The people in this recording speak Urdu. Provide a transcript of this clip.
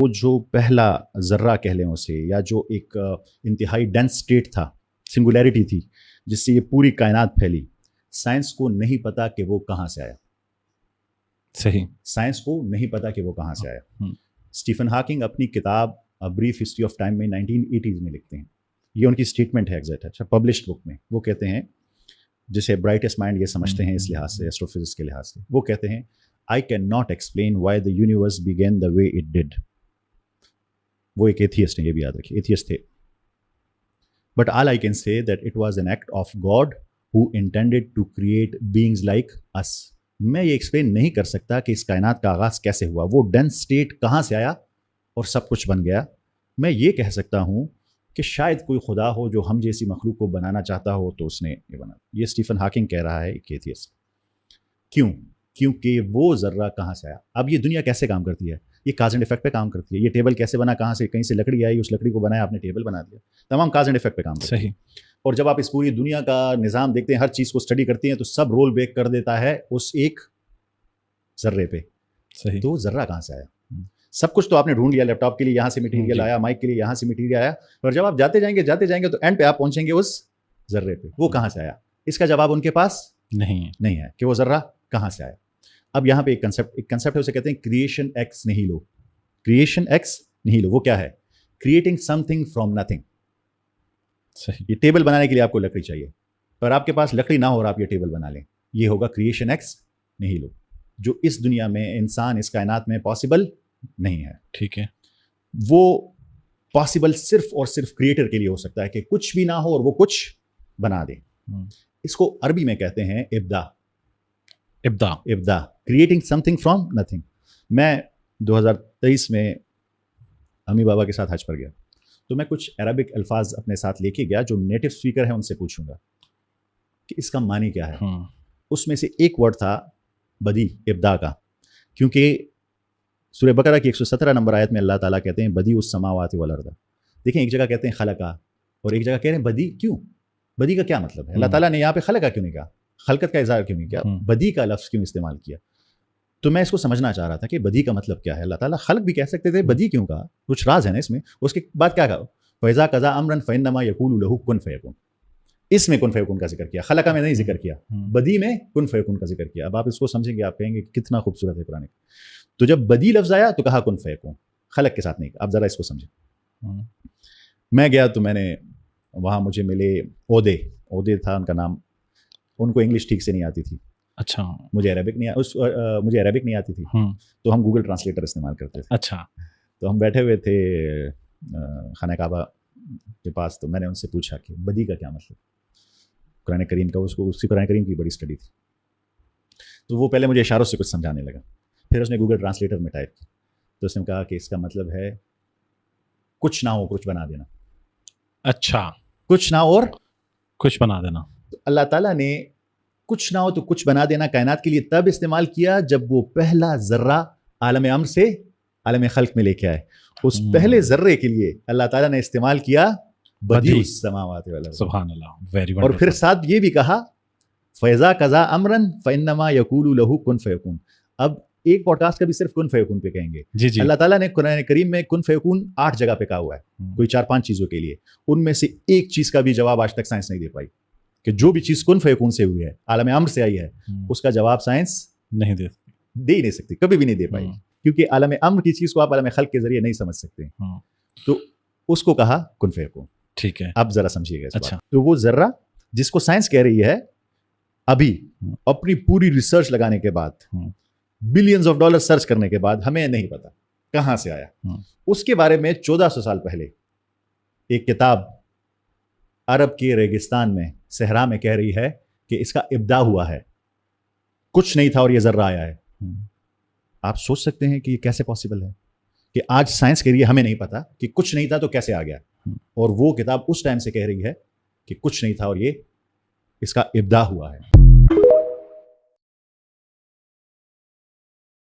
وہ جو پہلا ذرہ کہہ لیں اسے، یا جو ایک انتہائی ڈینس اسٹیٹ تھا، سنگولیرٹی تھی جس سے یہ پوری کائنات پھیلی، سائنس کو نہیں پتا کہ وہ کہاں سے آیا. صحیح، سائنس کو نہیں پتا کہ وہ کہاں سے آیا. اسٹیفن ہاکنگ اپنی کتاب بریف ہسٹری آف ٹائم میں 1980s میں لکھتے ہیں، یہ ان کی اسٹیٹمنٹ ہے ایگزیکٹ. اچھا، پبلشڈ بک میں وہ کہتے ہیں، جسے برائٹسٹ مائنڈ یہ سمجھتے ہیں اس لحاظ سے، ایسٹرو فزکس کے لحاظ سے، وہ کہتے ہیں I can not explain why the universe begin the way it did. وہ ایک ایتھیسٹ ہیں، یہ بھی یاد رکھیے، ایتھیسٹ تھے. But all I can say that it was an act of God who intended to create beings like us. میں یہ ایکسپلین نہیں کر سکتا کہ اس کائنات کا آغاز کیسے ہوا، وہ ڈینس اسٹیٹ کہاں سے آیا اور سب کچھ بن گیا. میں یہ کہہ سکتا ہوں کہ شاید کوئی خدا ہو جو ہم جیسی مخلوق کو بنانا چاہتا ہو تو اس نے یہ بنا. یہ اسٹیفن ہاکنگ کہہ رہا ہے، ایک ایتھیسٹ. کیوں؟ کیونکہ وہ ذرہ کہاں سے آیا. اب یہ دنیا کیسے کام کرتی ہے؟ یہ کاز اینڈ افیکٹ پہ کام کرتی ہے. یہ ٹیبل کیسے بنا، کہاں سے، کہیں سے لکڑی آئی، اس لکڑی کو بنایا، آپ نے ٹیبل بنا دیا. تمام کاز اینڈ افیکٹ پہ کام کرتی ہے. صحیح. اور جب آپ اس پوری دنیا کا نظام دیکھتے ہیں، ہر چیز کو اسٹڈی کرتے ہیں، تو سب رول بیک کر دیتا ہے اس ایک ذرے پہ. صحیح. تو ذرہ کہاں سے آیا؟ سب کچھ تو آپ نے ڈھونڈ لیا، لیپ ٹاپ کے لیے یہاں سے مٹیریل آیا، مائک کے لیے یہاں سے مٹیریل آیا، اور جب آپ جاتے جائیں گے تو اینڈ پہ آپ پہنچیں گے اس ذرے پہ. وہ کہاں سے آیا؟ اس کا جواب ان کے پاس نہیں ہے کہ وہ ذرہ کہاں سے آیا. اب یہاں پہ ایک کنسپٹ ہے، اسے کہتے ہیں کریشن ایکس نیہیلو. کریشن ایکس نیہیلو وہ کیا ہے؟ Creating something from nothing. صحیح. یہ ٹیبل بنانے کے لیے آپ کو لکڑی چاہیے، پر آپ کے پاس لکڑی نہ ہو اور آپ یہ ٹیبل بنا لیں، یہ ہوگا کریشن ایکس نیہیلو، جو اس دنیا میں، انسان، اس کائنات میں پاسبل نہیں ہے. ٹھیک ہے. وہ پاسبل صرف اور صرف کریٹر کے لیے ہو سکتا ہے کہ کچھ بھی نہ ہو اور وہ کچھ بنا دے. اس کو عربی میں کہتے ہیں ابداع. Creating something from nothing. میں 2023 میں امی بابا کے ساتھ حج پر گیا، تو میں کچھ عربک الفاظ اپنے ساتھ لے کے گیا جو نیٹو اسپیکر ہیں، ان سے پوچھوں گا کہ اس کا معنی کیا ہے. اس میں سے ایک ورڈ تھا بدی، ابداع کا. کیونکہ سورہ بقرہ کی 117 نمبر آیت میں اللہ تعالیٰ کہتے ہیں بدی السماوات والارض. دیکھیں، ایک جگہ کہتے ہیں خلقہ اور ایک جگہ کہہ رہے ہیں بدی. کیوں؟ بدی کا کیا مطلب ہے؟ اللہ تعالیٰ نے یہاں پہ خلقہ کیوں نہیں کہا، خلقت کا اظہار کیوں نہیں کیا، بدی کا لفظ کیوں استعمال کیا؟ تو میں اس کو سمجھنا چاہ رہا تھا کہ بدی کا مطلب کیا ہے. اللہ تعالیٰ خلق بھی کہہ سکتے تھے، بدی کیوں کہا؟ کچھ راز ہے نا اس میں. اس کے بعد کیا کہا؟ فَإِذَا قَضَىٰ أَمْرًا فَإِنَّمَا يَقُولُ لَهُ كُن فَيَكُونُ. اس میں کن فیکون کا ذکر کیا، خلقہ میں نہیں ذکر کیا، بدی میں کن فیکون کا ذکر کیا. اب آپ اس کو سمجھیں گے، آپ کہیں گے کتنا خوبصورت ہے قرآن. تو جب بدی لفظ آیا تو کہا کن فیکون، خلق کے ساتھ نہیں. اب ذرا اس کو سمجھیں. میں گیا تو میں نے وہاں مجھے ملے عودے تھا ان کا نام. ان کو انگلش ٹھیک سے نہیں آتی تھی. اچھا. مجھے عربک نہیں آتی تھی، تو ہم گوگل ٹرانسلیٹر استعمال کرتے تھے. اچھا. تو ہم بیٹھے ہوئے تھے خانہ کعبہ کے پاس، تو میں نے ان سے پوچھا کہ بدی کا کیا مطلب. قرآن کریم کا، اس کی قرآن کریم کی بڑی اسٹڈی تھی. تو وہ پہلے مجھے اشاروں سے کچھ سمجھانے لگا، پھر اس نے گوگل ٹرانسلیٹر میں ٹائپ کی، تو اس نے کہا کہ اس کا مطلب ہے کچھ نہ ہو کچھ بنا دینا. اچھا. کچھ نہ اور کچھ بنا دینا. تو اللہ تعالیٰ نے کچھ نہ ہو تو کچھ بنا دینا کائنات کے لیے تب استعمال کیا جب وہ پہلا ذرہ عالم امر سے عالم خلق میں لے کے آئے. اس پہلے ذرے کے لیے اللہ تعالیٰ نے استعمال کیا بدیع السماوات والارض. سبحان اللہ. ویری اور پھر ساتھ یہ بھی کہا فَإِذَا قَضَىٰ أَمْرًا فَإِنَّمَا يَقُولُ لَهُ كُن فَيَكُونُ. اب ایک پوڈ کاسٹ کا بھی صرف کن فیکون پہ کہیں گے. جی. اللہ تعالیٰ نے قرآن کریم میں کن فیکون 8 جگہ پہ کہا ہوا ہے، کوئی 4-5 چیزوں کے لیے. ان میں سے ایک چیز کا بھی جواب آج تک سائنس نہیں دے پائی کہ جو بھی چیز کن فیکون سے ہوئی ہے، عالم امر سے آئی ہے، اس کا جواب سائنس نہیں دے ہی نہیں سکتی، کبھی بھی نہیں دے پائی. کیونکہ عالم امر کی چیز کو آپ عالم خلق کے ذریعے نہیں سمجھ سکتے. تو اس کو کہا کن فیکون. ٹھیک ہے. اب ذرا سمجھیے گا. اچھا. تو وہ ذرہ جس کو سائنس کہہ رہی ہے ابھی اپنی پوری ریسرچ لگانے کے بعد، بلینز آف ڈالر سرچ کرنے کے بعد، ہمیں نہیں پتا کہاں سے آیا. اس کے بارے میں 1400 سال پہلے ایک کتاب عرب کے ریگستان میں، صحرا میں کہہ رہی ہے کہ اس کا ابداع ہوا ہے، کچھ نہیں تھا اور یہ ذرہ آیا ہے. آپ سوچ سکتے ہیں کہ یہ کیسے پاسبل ہے کہ آج سائنس کے لیے ہمیں نہیں پتا کہ کچھ نہیں تھا تو کیسے آ گیا. اور وہ کتاب اس ٹائم سے کہہ رہی ہے کہ کچھ نہیں تھا اور یہ اس کا ابداع ہوا ہے.